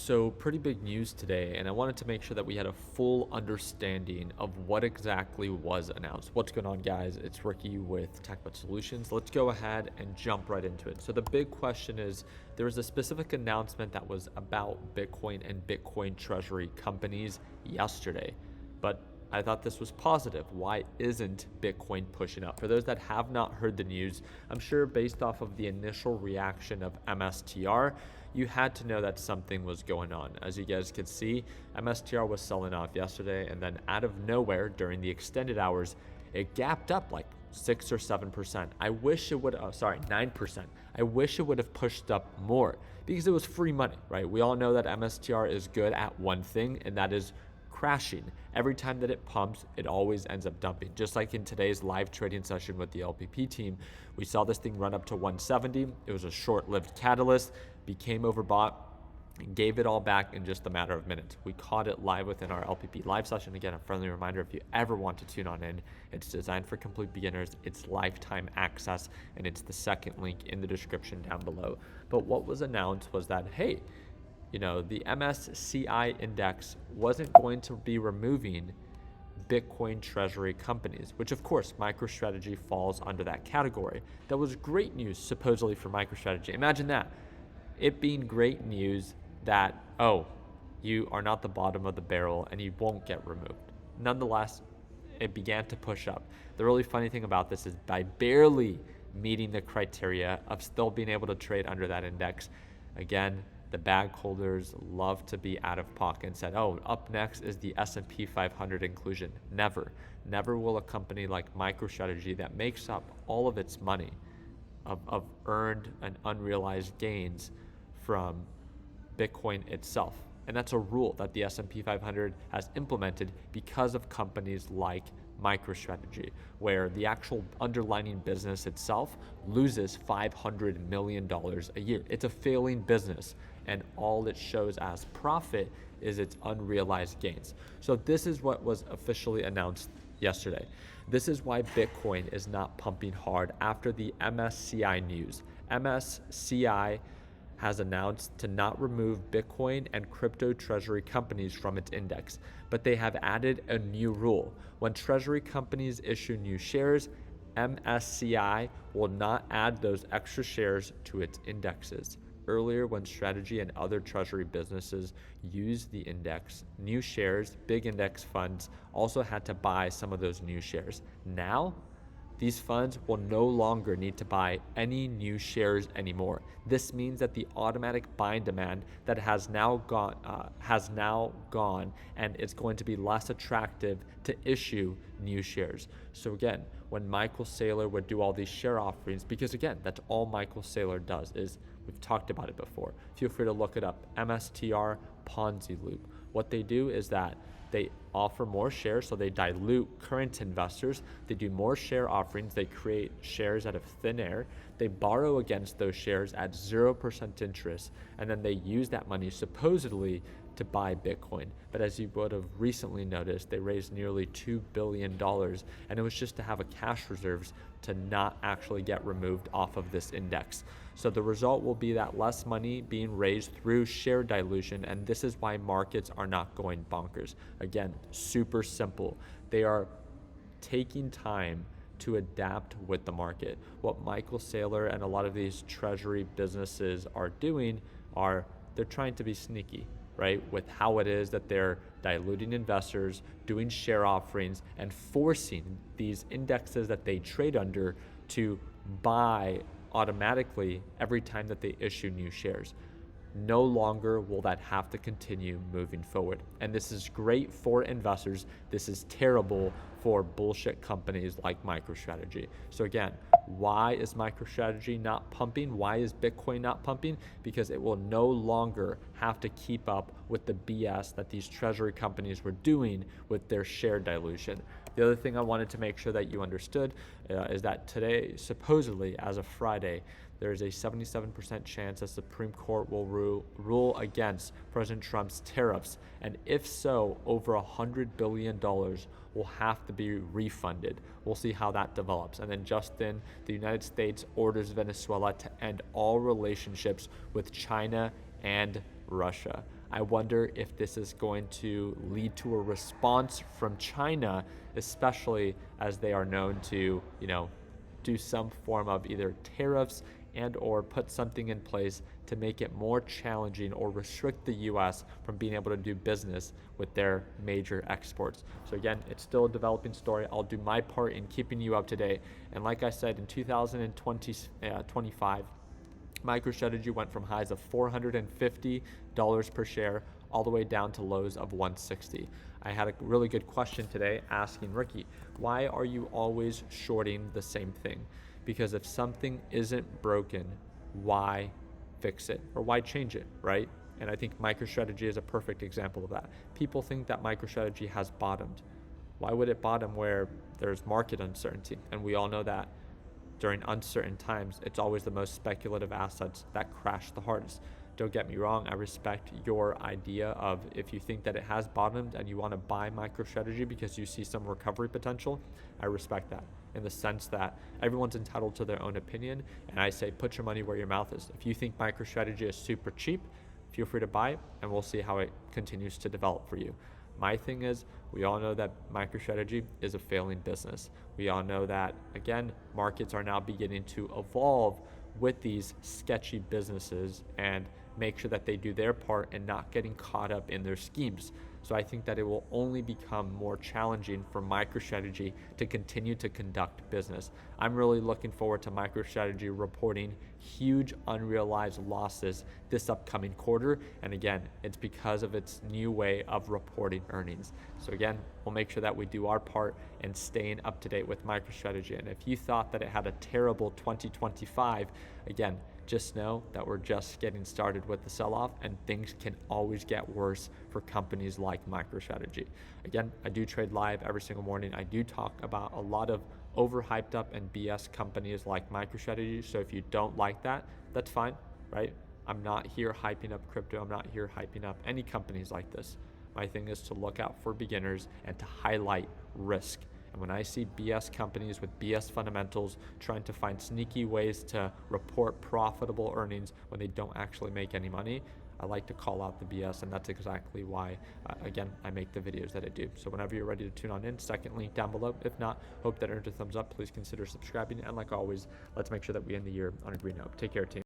So pretty big news today, and I wanted to make sure that we had a full understanding of what exactly was announced. What's going on, guys? It's Ricky with TechBud Solutions. Let's go ahead and jump right into it. So the big question is, there was a specific announcement that was about Bitcoin and Bitcoin treasury companies yesterday, but I thought this was positive. Why isn't Bitcoin pushing up? For those that have not heard the news, I'm sure based off of the initial reaction of MSTR, you had to know that something was going on. As you guys could see, MSTR was selling off yesterday, and then out of nowhere during the extended hours, it gapped up like 6 or 7%. I wish it would, 9%. I wish it would have pushed up more because it was free money, right? We all know that MSTR is good at one thing, and that is crashing. Every time that it pumps, it always ends up dumping. Just like in today's live trading session with the LPP team, we saw this thing run up to 170. It was a short-lived catalyst, became overbought, and gave it all back in just a matter of minutes. We caught it live within our LPP live session. Again, a friendly reminder, if you ever want to tune on in, it's designed for complete beginners, it's lifetime access, and it's the second link in the description down below. But what was announced was that, hey, the MSCI index wasn't going to be removing Bitcoin treasury companies, which of course MicroStrategy falls under that category. That was great news supposedly for MicroStrategy. Imagine that. It being great news that, you are not the bottom of the barrel and you won't get removed. Nonetheless, it began to push up. The really funny thing about this is by barely meeting the criteria of still being able to trade under that index, again, the bag holders love to be out of pocket and said, up next is the S&P 500 inclusion. Never will a company like MicroStrategy that makes up all of its money of earned and unrealized gains from Bitcoin itself. And that's a rule that the S&P 500 has implemented because of companies like MicroStrategy, where the actual underlying business itself loses $500 million a year. It's a failing business, and all it shows as profit is its unrealized gains. So this is what was officially announced yesterday. This is why Bitcoin is not pumping hard after the MSCI news. MSCI has announced to not remove Bitcoin and crypto treasury companies from its index, but they have added a new rule. When treasury companies issue new shares, MSCI will not add those extra shares to its indexes. Earlier, when Strategy and other treasury businesses used the index, new shares, big index funds also had to buy some of those new shares. Now, these funds will no longer need to buy any new shares anymore. This means that the automatic buying demand that has now gone, and it's going to be less attractive to issue new shares. So again, when Michael Saylor would do all these share offerings, because again, that's all Michael Saylor does, is we've talked about it before. Feel free to look it up. MSTR Ponzi loop. What they do is that they offer more shares, so they dilute current investors. They do more share offerings. They create shares out of thin air. They borrow against those shares at 0% interest, and then they use that money supposedly to buy Bitcoin. But as you would have recently noticed, they raised nearly $2 billion, and it was just to have a cash reserves to not actually get removed off of this index. So the result will be that less money being raised through share dilution, and this is why markets are not going bonkers. Again, super simple. They are taking time to adapt with the market. What Michael Saylor and a lot of these treasury businesses are doing are they're trying to be sneaky, right? With how it is that they're diluting investors, doing share offerings, and forcing these indexes that they trade under to buy automatically every time that they issue new shares. No longer will that have to continue moving forward. And this is great for investors. This is terrible for bullshit companies like MicroStrategy. So again, why is MicroStrategy not pumping? Why is Bitcoin not pumping? Because it will no longer have to keep up with the BS that these treasury companies were doing with their share dilution. The other thing I wanted to make sure that you understood is that today, supposedly as of Friday, there's a 77% chance the Supreme Court will rule against President Trump's tariffs. And if so, over $100 billion will have to be refunded. We'll see how that develops. And then just then, the United States orders Venezuela to end all relationships with China and Russia. I wonder if this is going to lead to a response from China, especially as they are known to, do some form of either tariffs and or put something in place to make it more challenging or restrict the US from being able to do business with their major exports. So again, it's still a developing story. I'll do my part in keeping you up to date. And like I said, in 2025, MicroStrategy went from highs of $450 per share all the way down to lows of 160. I had a really good question today asking Ricky, why are you always shorting the same thing? Because if something isn't broken, why fix it or why change it, right? And I think MicroStrategy is a perfect example of that. People think that MicroStrategy has bottomed. Why would it bottom where there's market uncertainty? And we all know that during uncertain times, it's always the most speculative assets that crash the hardest. Don't get me wrong, I respect your idea of if you think that it has bottomed and you want to buy MicroStrategy because you see some recovery potential, I respect that in the sense that everyone's entitled to their own opinion. And I say, put your money where your mouth is. If you think MicroStrategy is super cheap, feel free to buy it and we'll see how it continues to develop for you. My thing is, we all know that MicroStrategy is a failing business. We all know that, again, markets are now beginning to evolve with these sketchy businesses and make sure that they do their part and not getting caught up in their schemes. So I think that it will only become more challenging for MicroStrategy to continue to conduct business. I'm really looking forward to MicroStrategy reporting huge unrealized losses this upcoming quarter. And again, it's because of its new way of reporting earnings. So again, we'll make sure that we do our part in staying up to date with MicroStrategy. And if you thought that it had a terrible 2025, again, just know that we're just getting started with the sell-off and things can always get worse for companies like MicroStrategy. Again, I do trade live every single morning. I do talk about a lot of overhyped up and BS companies like MicroStrategy. So if you don't like that, that's fine, right? I'm not here hyping up crypto. I'm not here hyping up any companies like this. My thing is to look out for beginners and to highlight risk. And when I see BS companies with BS fundamentals trying to find sneaky ways to report profitable earnings when they don't actually make any money, I like to call out the BS, and that's exactly why, again, I make the videos that I do. So whenever you're ready to tune on in, second link down below. If not, hope that earned a thumbs up. Please consider subscribing. And like always, let's make sure that we end the year on a green note. Take care, team.